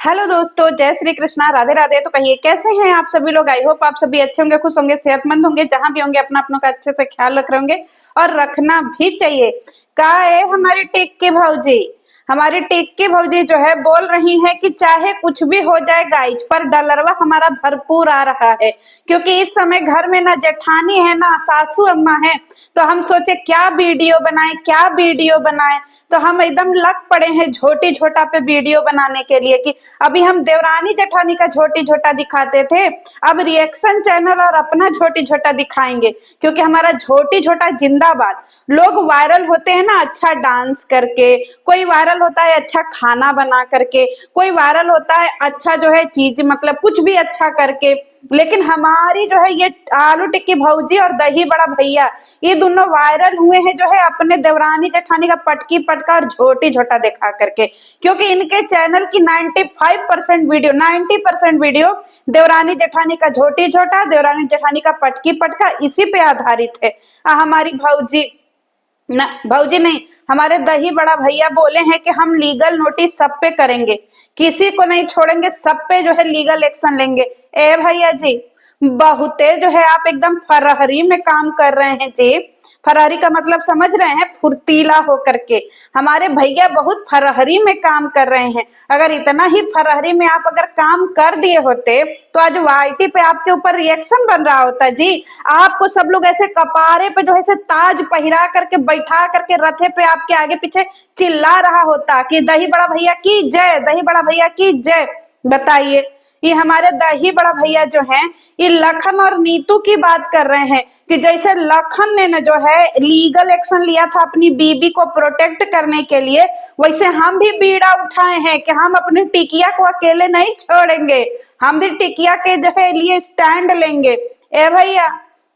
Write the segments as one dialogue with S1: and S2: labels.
S1: Hello दोस्तों, जय श्री कृष्णा, राधे राधे। तो कहिए कैसे हैं आप सभी लोग। आई होप आप सभी अच्छे होंगे, खुश होंगे, सेहतमंद होंगे। जहां भी होंगे अपना अपनों का अच्छे से ख्याल रख रहे होंगे और रखना भी चाहिए। का है हमारी टेक की भौजी, हमारी टेक की भौजी जो है बोल रही है कि चाहे कुछ भी हो जाए गाइज, पर डलरवा हमारा भरपूर आ रहा है। क्योंकि इस समय घर में ना जेठानी है ना सासू अम्मा है, तो हम सोचे क्या वीडियो बनाए क्या वीडियो बनाए। तो हम एकदम लग पड़े हैं झोटी झोटा पे वीडियो बनाने के लिए कि अभी हम देवरानी जेठानी का झोटी झोटा दिखाते थे, अब रिएक्शन चैनल और अपना झोटी झोटा दिखाएंगे। क्योंकि हमारा झोटी झोटा जिंदाबाद। लोग वायरल होते हैं ना अच्छा डांस करके, कोई वायरल होता है अच्छा खाना बना करके, कोई वायरल होता है अच्छा जो है चीज मतलब कुछ भी अच्छा करके। लेकिन हमारी जो है ये आलू टिक्की भौजी और दही बड़ा भैया, ये दोनों वायरल हुए हैं जो है अपने देवरानी जेठानी का पटकी पटका और झोटी झोटा दिखा करके। क्योंकि इनके चैनल की 90% वीडियो देवरानी जेठानी का झोटी झोटा, देवरानी जेठानी का पटकी पटका, इसी पे आधारित है। हमारी भौजी न भौजी नहीं, हमारे दही बड़ा भैया बोले हैं कि हम लीगल नोटिस सब पे करेंगे, किसी को नहीं छोड़ेंगे, सब पे जो है लीगल एक्शन लेंगे। ए भैया जी, बहुते जो है आप एकदम फरहरी में काम कर रहे हैं जी। फरहरी का मतलब समझ रहे हैं, फुर्तीला होकर के। हमारे भैया बहुत फरहरी में काम कर रहे हैं। अगर इतना ही फरहरी में आप अगर काम कर दिए होते तो आज वाईटी पे आपके ऊपर रिएक्शन बन रहा होता जी। आपको सब लोग ऐसे कपारे पे जो है ऐसे ताज पहिरा करके बैठा करके रथे पे आपके आगे पीछे चिल्ला रहा होता कि दही बड़ा भैया की जय, दही बड़ा भैया की जय। बताइए, ये हमारे दही बड़ा भैया जो हैं, ये लखन और नीतू की बात कर रहे हैं कि जैसे लखन ने न जो है लीगल एक्शन लिया था अपनी बीबी को प्रोटेक्ट करने के लिए, वैसे हम भी बीड़ा उठाए हैं कि हम अपनी टिकिया को अकेले नहीं छोड़ेंगे, हम भी टिकिया के जो है लिए स्टैंड लेंगे। ए भैया,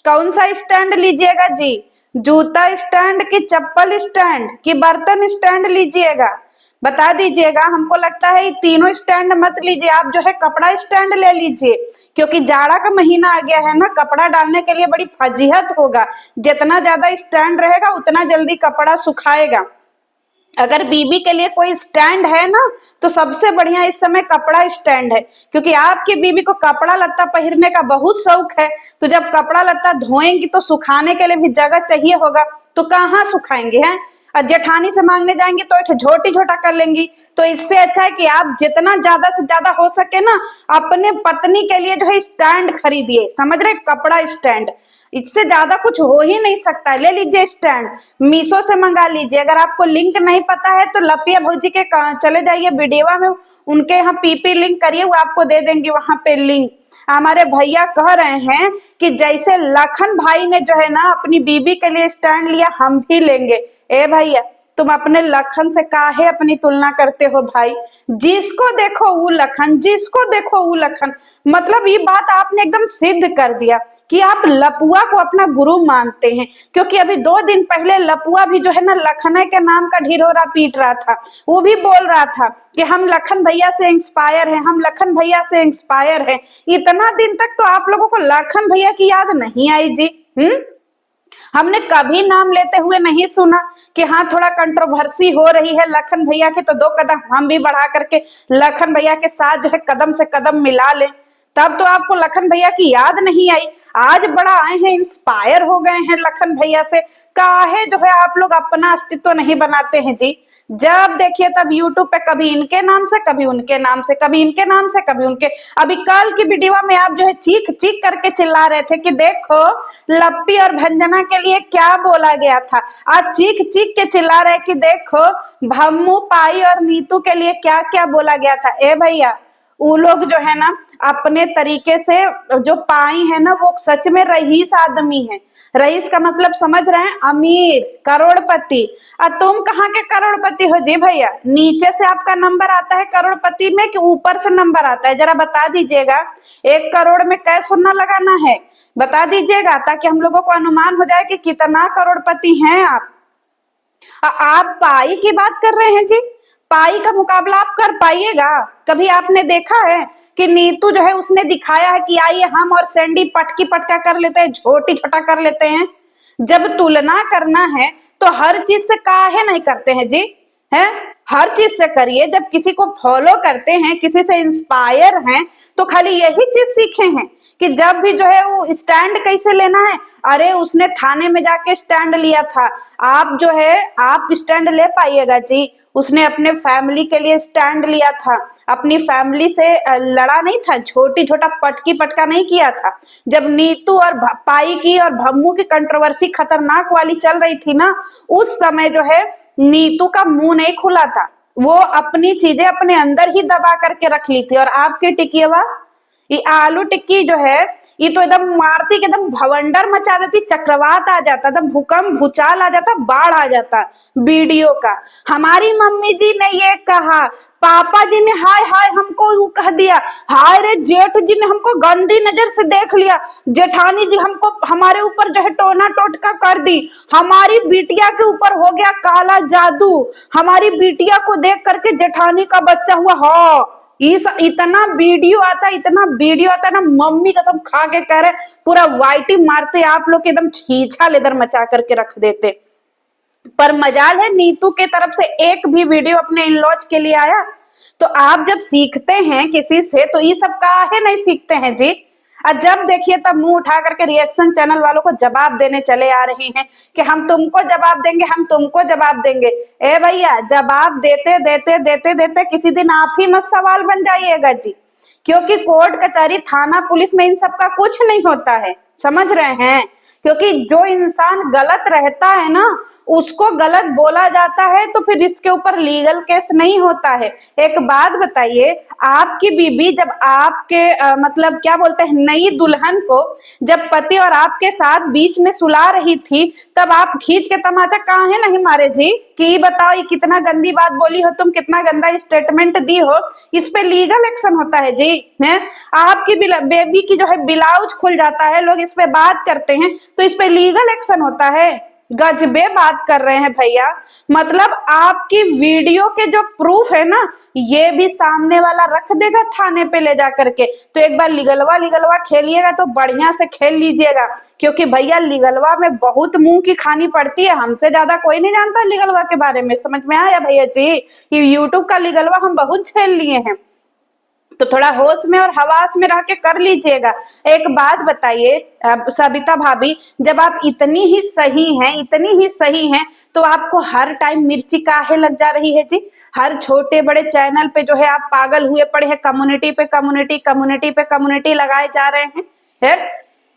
S1: कौन सा स्टैंड लीजिएगा जी? जूता स्टैंड की चप्पल स्टैंड की बर्तन स्टैंड लीजिएगा? बता दीजिएगा। हमको लगता है ये तीनों स्टैंड मत लीजिए, आप जो है कपड़ा स्टैंड ले लीजिए। क्योंकि जाड़ा का महीना आ गया है ना, कपड़ा डालने के लिए बड़ी फजीहत होगा। जितना ज्यादा स्टैंड रहेगा उतना जल्दी कपड़ा सुखाएगा। अगर बीबी के लिए कोई स्टैंड है ना, तो सबसे बढ़िया इस समय कपड़ा स्टैंड है। क्योंकि आपकी बीबी को कपड़ा लत्ता पहनने का बहुत शौक है, तो जब कपड़ा लत्ता धोएंगी तो सुखाने के लिए भी जगह चाहिए होगा, तो कहाँ सुखाएंगे हैं? और जेठानी से मांगने जाएंगे तो एक झोटी झोटा कर लेंगी। तो इससे अच्छा है कि आप जितना ज्यादा से ज्यादा हो सके ना, अपने पत्नी के लिए जो है स्टैंड खरीदिए। समझ रहे, कपड़ा स्टैंड, इससे ज्यादा कुछ हो ही नहीं सकता है। ले लीजिए स्टैंड, मीशो से मंगा लीजिए। अगर आपको लिंक नहीं पता है तो लपिया भौजी के चले जाइए वीडियो में, उनके यहाँ पीपी लिंक करिए, वो आपको दे देंगे वहां पे लिंक। हमारे भैया कह रहे हैं कि जैसे लखन भाई ने जो है ना अपनी बीबी के लिए स्टैंड लिया, हम भी लेंगे। ए भैया, तुम अपने लखन से काहे अपनी तुलना करते हो भाई? जिसको देखो वो लखन, जिसको देखो वो लखन। मतलब ये बात आपने एकदम सिद्ध कर दिया कि आप लपुआ को अपना गुरु मानते हैं। क्योंकि अभी 2 दिन पहले लपुआ भी जो है ना लखन के नाम का ढिढोरा पीट रहा था। वो भी बोल रहा था कि हम लखन भैया से इंस्पायर हैं, हम लखन भैया से इंस्पायर हैं। इतना दिन तक तो आप लोगों को लखन भैया की याद नहीं आई जी। हमने कभी नाम लेते हुए नहीं सुना कि हाँ थोड़ा कंट्रोवर्सी हो रही है लखन भैया के, तो 2 कदम हम भी बढ़ा करके लखन भैया के साथ जो है कदम से कदम मिला लें। तब तो आपको लखन भैया की याद नहीं आई। आज बड़ा आए हैं, इंस्पायर हो गए हैं लखन भैया से। काहे जो है आप लोग अपना अस्तित्व नहीं बनाते हैं जी? जब देखिए तब यूट्यूब पे कभी इनके नाम से, कभी उनके नाम से, कभी इनके नाम से, कभी उनके। अभी कल की वीडियो में आप जो है चीख चीख करके चिल्ला रहे थे कि देखो लप्पी और भंजना के लिए क्या बोला गया था। आज चीख चीख के चिल्ला रहे कि देखो भम्मू पाई और नीतू के लिए क्या क्या बोला गया था। ए भैया, वो लोग जो है ना अपने तरीके से, जो पाई है ना वो सच में रईस आदमी है। रईस का मतलब समझ रहे हैं, अमीर, करोड़पति। और तुम कहाँ के करोड़पति हो जी भैया? नीचे से आपका नंबर आता है करोड़पति में कि ऊपर से नंबर आता है? जरा बता दीजिएगा। 1 करोड़ में कै शून्य लगाना है, बता दीजिएगा, ताकि हम लोगों को अनुमान हो जाए कि कितना करोड़पति हैं आप। आप पाई की बात कर रहे हैं जी। पाई का मुकाबला आप कर पाइएगा? कभी आपने देखा है कि नीतू जो है उसने दिखाया है कि आइए हम और सैंडी पटकी पटका कर लेते हैं, झोटी छोटा कर लेते हैं? जब तुलना करना है तो हर चीज से काहे नहीं करते हैं जी? हैं, हर चीज से करिए। जब किसी को फॉलो करते हैं, किसी से इंस्पायर हैं, तो खाली यही चीज सीखे हैं कि जब भी जो है वो स्टैंड कैसे लेना है। अरे उसने थाने में जाके स्टैंड लिया था, आप जो है आप स्टैंड ले पाइएगा जी? उसने अपने फैमिली के लिए स्टैंड लिया था, अपनी फैमिली से लड़ा नहीं था, छोटी छोटा पटकी पटका नहीं किया था। जब नीतू और पाई की और भम्मू की कंट्रोवर्सी खतरनाक वाली चल रही थी ना, उस समय जो है नीतू का मुंह नहीं खुला था, वो अपनी चीजें अपने अंदर ही दबा करके रख ली थी। और आपकी टिकिया, ये आलू टिक्की जो है, ये तो एकदम मारती के एकदम भवंडर मचा देती, चक्रवात आ जाता, एकदम भूकंप भूचाल आ जाता, बाढ़ आ जाता वीडियो का। हमारी मम्मी जी ने ये कहा, पापा जी ने हाय हाय हमको यू कह दिया, हाय रे जेठ जी ने हमको गंदी नजर से देख लिया, जेठानी जी हमको हमारे ऊपर जो है टोना टोटका कर दी, हमारी बिटिया के ऊपर हो गया काला जादू, हमारी बिटिया को देख करके जेठानी का बच्चा हुआ। हाँ, इस इतना वीडियो आता, इतना वीडियो आता ना, मम्मी कसम खा के कह रहे पूरा वाइटी मारते आप लोग एकदम छीछा लेदर मचा करके रख देते। पर मजाल है नीतू के तरफ से एक भी वीडियो अपने इन लॉज के लिए आया। तो आप जब सीखते हैं किसी से तो ये सब काहे नहीं सीखते हैं जी? और जब देखिए तब मुंह उठा करके रिएक्शन चैनल वालों को जवाब देने चले आ रहे हैं कि हम तुमको जवाब देंगे, हम तुमको जवाब देंगे। ए भैया, जवाब देते देते देते देते किसी दिन आप ही मत सवाल बन जाइएगा जी, क्योंकि कोर्ट कचहरी थाना पुलिस में इन सब का कुछ नहीं होता है, समझ रहे हैं? क्योंकि जो इंसान गलत रहता है ना, उसको गलत बोला जाता है तो फिर इसके ऊपर लीगल केस नहीं होता है। एक बात बताइए, आपकी बीबी जब आपके मतलब क्या बोलते हैं, नई दुल्हन को जब पति और आपके साथ बीच में सुला रही थी, तब आप खींच के तमाचा काहे नहीं मारे जी? कि बताओ ये कितना गंदी बात बोली हो तुम, कितना गंदा स्टेटमेंट दी हो, इस पे लीगल एक्शन होता है जी। है आपकी बेबी की जो है ब्लाउज खुल जाता है, लोग इस पे बात करते हैं तो इस पे लीगल एक्शन होता है। गजबे बात कर रहे हैं भैया। मतलब आपकी वीडियो के जो प्रूफ है ना, ये भी सामने वाला रख देगा थाने पे ले जा करके। तो एक बार लिगलवा लिगलवा खेलिएगा तो बढ़िया से खेल लीजिएगा, क्योंकि भैया लिगलवा में बहुत मुंह की खानी पड़ती है। हमसे ज्यादा कोई नहीं जानता लिगलवा के बारे में, समझ में आया भैया जी? ये यूट्यूब का लिगलवा हम बहुत झेल लिए हैं, तो थोड़ा होश में और हवास में रह के कर लीजिएगा। एक बात बताइए सबिता भाभी, जब आप इतनी ही सही हैं, इतनी ही सही हैं, तो आपको हर टाइम मिर्ची काहे लग जा रही है जी? हर छोटे बड़े चैनल पे जो है आप पागल हुए पड़े हैं, कम्युनिटी पे कम्युनिटी, कम्युनिटी पे कम्युनिटी लगाए जा रहे हैं। है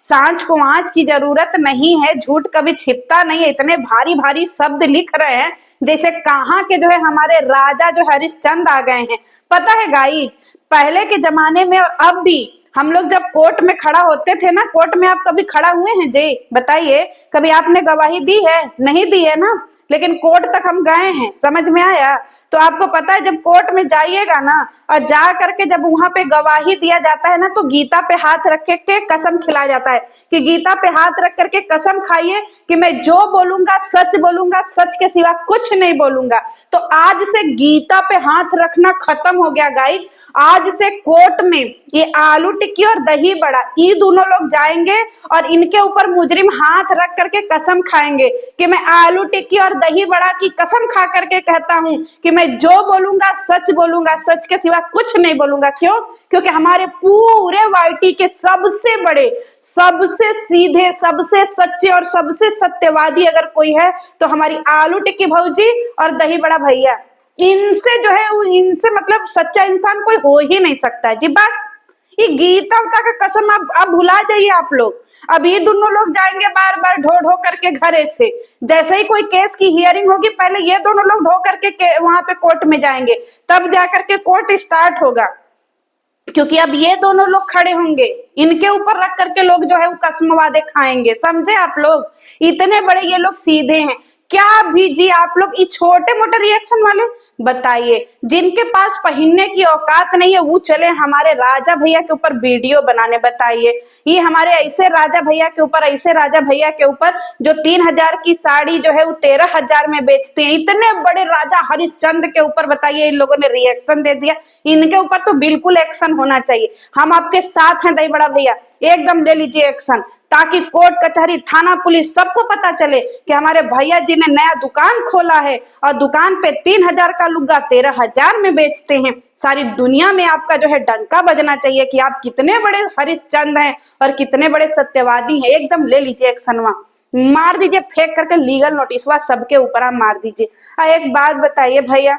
S1: सांझ को आंच की जरूरत नहीं है, झूठ कभी छिपता नहीं है। इतने भारी भारी शब्द लिख रहे हैं जैसे कहाँ के जो है हमारे राजा जो हरिश्चंद्र आ गए हैं। पता है गाइस, पहले के जमाने में और अब भी हम लोग जब कोर्ट में खड़ा होते थे ना, कोर्ट में आप कभी खड़ा हुए हैं जी? बताइए, कभी आपने गवाही दी है? नहीं दी है ना, लेकिन कोर्ट तक हम गए हैं, समझ में आया? तो आपको पता है जब कोर्ट में जाइएगा ना, और जा करके जब वहां पे गवाही दिया जाता है ना, तो गीता पे हाथ रख के कसम खिलाया जाता है कि गीता पे हाथ रख करके कसम खाइए कि मैं जो बोलूंगा सच बोलूंगा, सच के सिवा कुछ नहीं बोलूंगा। तो आज से गीता पे हाथ रखना खत्म हो गया गाइस। आज से कोर्ट में ये आलू टिक्की और दही बड़ा, ये दोनों लोग जाएंगे और इनके ऊपर मुजरिम हाथ रख करके कसम खाएंगे कि मैं आलू टिक्की और दही बड़ा की कसम खा करके कहता हूं कि मैं जो बोलूंगा सच बोलूंगा, सच के सिवा कुछ नहीं बोलूंगा। क्यों? क्योंकि हमारे पूरे वाईटी के सबसे बड़े, सबसे सीधे, सबसे सच्चे और सबसे सत्यवादी अगर कोई है तो हमारी आलू टिक्की भौजी और दही बड़ा भैया। इनसे जो है, इनसे मतलब सच्चा इंसान कोई हो ही नहीं सकता है जी। बात ये गीता उता का कसम आप भुला जाइए आप लोग। अब ये दोनों लोग जाएंगे बार बार ढो ढो करके घरे से, जैसे ही कोई केस की हियरिंग होगी पहले ये दोनों लोग ढो करके वहां पे कोर्ट में जाएंगे, तब जाकर के कोर्ट स्टार्ट होगा। क्योंकि अब ये दोनों लोग खड़े होंगे, इनके ऊपर रख करके लोग जो है वो कसम वादे खाएंगे। समझे आप लोग? इतने बड़े ये लोग सीधे हैं। क्या भी जी आप लोग ये छोटे मोटे रिएक्शन वाले बताइए, जिनके पास पहनने की औकात नहीं है वो चले हमारे राजा भैया के ऊपर वीडियो बनाने। बताइए, ये हमारे ऐसे राजा भैया के ऊपर, ऐसे राजा भैया के ऊपर जो 3000 की साड़ी जो है वो 13,000 में बेचते हैं। इतने बड़े राजा हरिश्चंद्र के ऊपर बताइए इन लोगों ने रिएक्शन दे दिया। इनके ऊपर तो बिल्कुल एक्शन होना चाहिए। हम आपके साथ हैं दही बड़ा भैया, एकदम ले लीजिए एक्शन, ताकि कोर्ट कचहरी थाना पुलिस सबको पता चले कि हमारे भैया जी ने नया दुकान खोला है और दुकान पे 3,000 का लुग्गा 13,000 में बेचते हैं। सारी दुनिया में आपका जो है डंका बजना चाहिए कि आप कितने बड़े हरिश्चंद्र हैं और कितने बड़े सत्यवादी हैं। एकदम ले लीजिए एक्शनवा, मार दीजिए फेंक करके लीगल नोटिस हुआ सबके ऊपर आप मार दीजिए। एक बात बताइए भैया,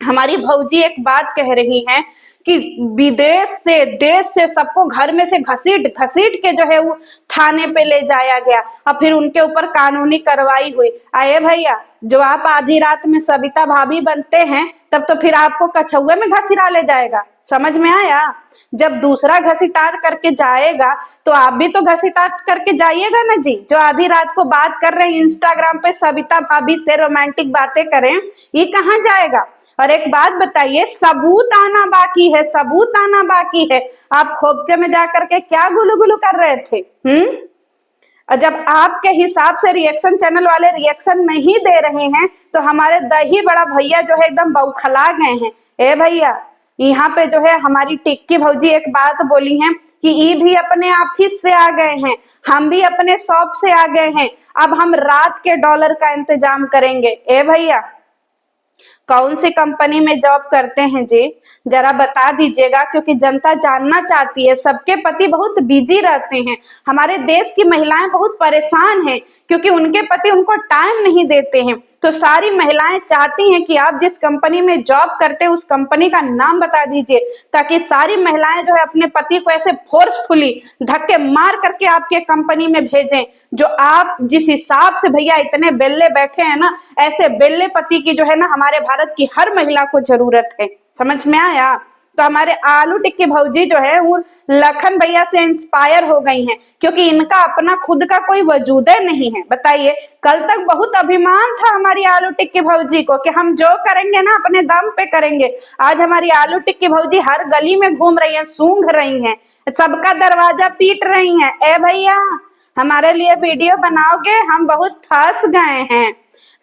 S1: हमारी भौजी एक बात कह रही हैं कि विदेश से देश से सबको घर में से घसीट घसीट के जो है वो थाने पे ले जाया गया और फिर उनके ऊपर कानूनी कार्रवाई हुई। आए भैया, जो आप आधी रात में सविता भाभी बनते हैं तब तो फिर आपको कछुए में घसीटा ले जाएगा, समझ में आया? जब दूसरा घसीटार करके जाएगा तो आप भी तो घसीटार करके जाइएगा ना जी। जो आधी रात को बात कर रहे हैं इंस्टाग्राम पे सविता भाभी से रोमांटिक बातें करें, ये कहाँ जाएगा? और एक बात बताइए, सबूत आना बाकी है, सबूत आना बाकी है। आप खोपचे में जाकर के क्या गुलू गुलू कर रहे थे? और जब आपके हिसाब से रिएक्शन चैनल वाले रिएक्शन नहीं दे रहे हैं तो हमारे दही बड़ा भैया जो है एकदम बौखला गए हैं। ए भैया, यहाँ पे जो है हमारी टिक्की भौजी एक बात बोली है कि ई भी अपने ऑफिस से आ गए हैं, हम भी अपने शॉप से आ गए हैं, अब हम रात के डॉलर का इंतजाम करेंगे। ए भैया, कौन सी कंपनी में जॉब करते हैं जी, जरा बता दीजिएगा, क्योंकि जनता जानना चाहती है। सबके पति बहुत बिजी रहते हैं, हमारे देश की महिलाएं बहुत परेशान हैं क्योंकि उनके पति उनको टाइम नहीं देते हैं। तो सारी महिलाएं चाहती हैं कि आप जिस कंपनी में जॉब करते हैं उस कंपनी का नाम बता दीजिए, ताकि सारी महिलाएं जो है अपने पति को ऐसे फोर्सफुली धक्के मार करके आपके कंपनी में भेजें। जो आप जिस हिसाब से भैया इतने बेल्ले बैठे हैं ना, ऐसे बेल्ले पति की जो है ना हमारे भारत की हर महिला को जरूरत है, समझ में आया? तो हमारे आलू टिक्की भौजी जो है वो लखन भैया से इंस्पायर हो गई हैं, क्योंकि इनका अपना खुद का कोई वजूद नहीं है। बताइए, कल तक बहुत अभिमान था हमारी आलू टिक्की भौजी को कि हम जो करेंगे ना अपने दम पे करेंगे। आज हमारी आलू टिक्की भौजी हर गली में घूम रही हैं, सूंघ रही हैं, सबका दरवाजा पीट रही हैं। ए भैया, हमारे लिए वीडियो बनाओगे? हम बहुत फंस गए हैं।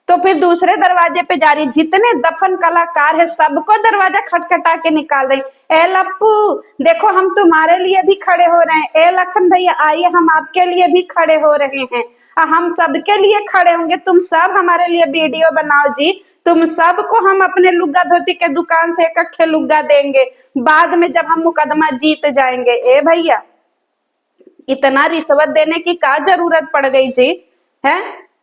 S1: तो फिर दूसरे दरवाजे पे जा रही, जितने दफन कलाकार है सबको दरवाजा खटखटा के निकाल रही। ए लप्पू, देखो हम तुम्हारे लिए भी खड़े हो रहे हैं। ए लखन भैया, आइए हम आपके लिए भी खड़े हो रहे हैं, हम सबके लिए खड़े होंगे। तुम सब हमारे लिए वीडियो बनाओ जी, तुम सबको हम अपने लुग्गा धोती के दुकान से एक अखे लुग्गा देंगे बाद में जब हम मुकदमा जीत जाएंगे। ए भैया, इतना रिश्वत देने की क्या जरूरत पड़ गई जी? है,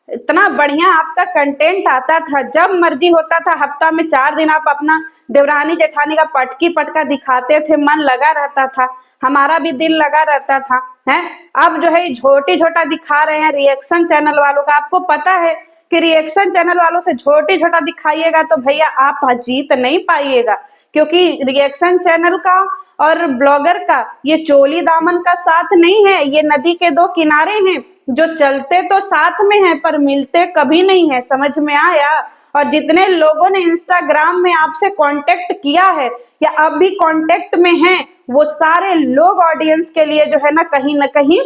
S1: इतना बढ़िया आपका कंटेंट आता था, जब मर्जी होता था हफ्ता में 4 दिन आप अपना देवरानी जेठानी का पटकी पटका दिखाते थे, मन लगा रहता था, हमारा भी दिल लगा रहता था। है, अब जो है झोटी झोटा दिखा रहे हैं रिएक्शन चैनल वालों का। आपको पता है कि रिएक्शन चैनल वालों से झोटी झोटा दिखाइएगा तो भैया आप जीत नहीं पाइएगा, क्योंकि रिएक्शन चैनल का और ब्लॉगर का ये चोली दामन का साथ नहीं है, ये नदी के 2 किनारे हैं जो चलते तो साथ में हैं पर मिलते कभी नहीं है, समझ में आया? और जितने लोगों ने इंस्टाग्राम में आपसे कांटेक्ट किया है या अब भी कांटेक्ट में हैं, वो सारे लोग ऑडियंस के लिए जो है ना कहीं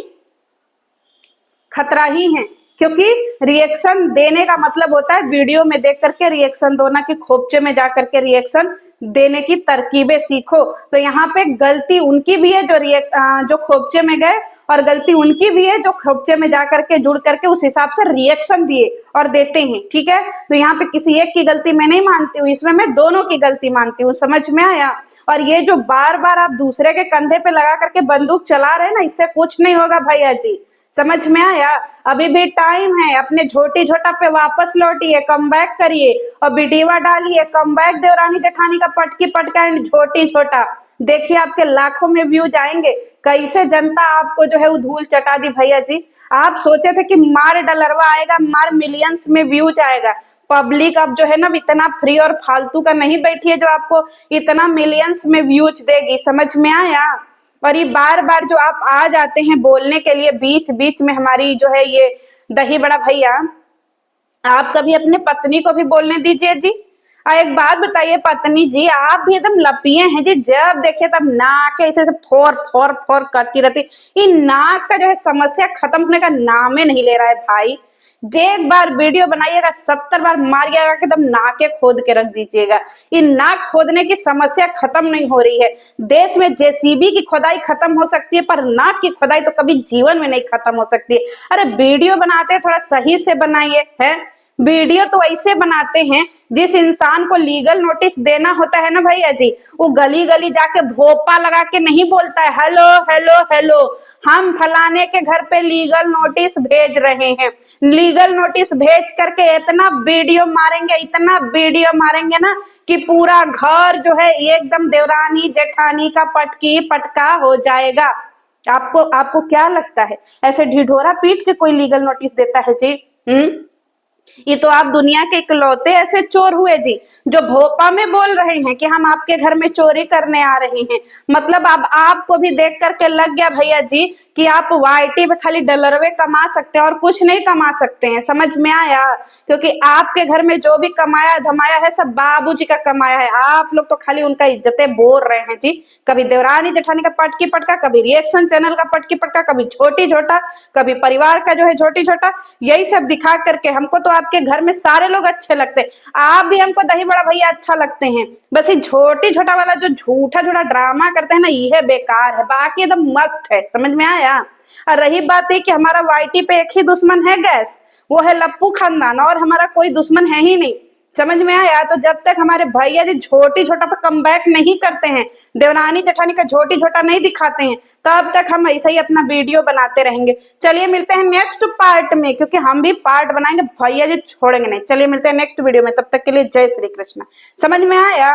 S1: खतरा ही है, क्योंकि रिएक्शन देने का मतलब होता है वीडियो में देख करके रिएक्शन दो, ना कि खोपचे में जा करके रिएक्शन देने की तरकीबें सीखो। तो यहाँ पे गलती उनकी भी है जो खोपचे में गए, और गलती उनकी भी है जो खोपचे में जा करके जुड़ करके उस हिसाब से रिएक्शन दिए और देते हैं। ठीक है, तो यहाँ पे किसी एक की गलती मैं नहीं मानती हूँ, इसमें मैं दोनों की गलती मानती हूँ, समझ में आया? और ये जो बार बार आप दूसरे के कंधे पे लगा करके बंदूक चला रहे हैं ना, इससे कुछ नहीं होगा भैया जी, समझ में आया? अभी भी टाइम है, अपने झोटी झोटा पे वापस लौटिए, कम बैक करिए और वीडियो डालिए, कम बैक देवरानी जेठानी का पटकी पटका एंड झोटी झोटा। देखिए आपके लाखों में व्यूज आएंगे, कैसे जनता आपको जो है वो धूल चटा दी भैया जी। आप सोचे थे कि मार डलरवा आएगा, मार मिलियंस में व्यूज आएगा, पब्लिक अब जो है ना इतना फ्री और फालतू का नहीं बैठी है जो आपको इतना मिलियंस में व्यूज देगी, समझ में आया? और ये बार बार जो आप आ जाते हैं बोलने के लिए बीच बीच में, हमारी जो है ये दही बड़ा भैया, आप कभी अपने पत्नी को भी बोलने दीजिए जी। एक बात बताइए पत्नी जी, आप भी एकदम लपिए हैं जी, जब देखिए तब नाक ऐसे फोर फोर फोर करती रहती। ये नाक का जो है समस्या खत्म होने का नाम ही नहीं ले रहा है भाई। एक बार वीडियो बनाइएगा 70 बार मारिएगा कि एकदम नाके खोद के रख दीजिएगा। ये नाक खोदने की समस्या खत्म नहीं हो रही है। देश में जेसीबी की खुदाई खत्म हो सकती है, पर नाक की खुदाई तो कभी जीवन में नहीं खत्म हो सकती है। अरे वीडियो बनाते हैं थोड़ा सही से बनाइए है। वीडियो तो ऐसे बनाते हैं, जिस इंसान को लीगल नोटिस देना होता है ना भैया जी, वो गली गली जाके भोपा लगा के नहीं बोलता है हेलो हेलो हेलो, हम फलाने के घर पे लीगल नोटिस भेज रहे हैं। लीगल नोटिस भेज करके इतना वीडियो मारेंगे, इतना वीडियो मारेंगे ना कि पूरा घर जो है एकदम देवरानी जेठानी का पटकी पटका हो जाएगा। आपको आपको क्या लगता है ऐसे ढिढोरा पीट के कोई लीगल नोटिस देता है जी? ये तो आप दुनिया के इकलौते ऐसे चोर हुए जी, जो भोपा में बोल रहे हैं कि हम आपके घर में चोरी करने आ रहे हैं। मतलब अब आपको भी देख करके लग गया भैया जी कि आप वाईटी पे खाली डलरवे कमा सकते हैं और कुछ नहीं कमा सकते हैं। समझ में आया? क्योंकि आपके घर में जो भी कमाया धमाया है सब बाबूजी का कमाया है। आप लोग तो खाली उनका इज्जतें बोल रहे हैं जी। कभी देवरानी जेठानी का पटकी पटका, कभी रिएक्शन चैनल का पटकी पटका, कभी छोटी छोटा, कभी परिवार का जो है छोटी छोटा, यही सब दिखा करके हमको तो आपके घर में सारे लोग अच्छे लगते हैं। आप भी हमको दही बड़ा भैया अच्छा लगते हैं। बस ये छोटी छोटा वाला जो झूठा झूठा ड्रामा करते हैं ना, ये बेकार है, बाकी एकदम मस्त है। समझ में आया? और रही बात है कि हमारा वाईटी पे एक ही दुश्मन है गैस, वो है लप्पू खानदान, और हमारा कोई दुश्मन है ही नहीं। समझ में आया? तो जब तक हमारे भैया जी छोटी छोटा पे कम बैक नहीं करते हैं, देवरानी जेठानी का छोटी छोटा नहीं दिखाते हैं, तब तक हम ऐसा ही अपना वीडियो बनाते रहेंगे। चलिए मिलते हैं नेक्स्ट पार्ट में, क्योंकि हम भी पार्ट बनाएंगे, भैया जी छोड़ेंगे नहीं। चलिए मिलते हैं नेक्स्ट वीडियो में, तब तक के लिए जय श्री कृष्ण। समझ में आया?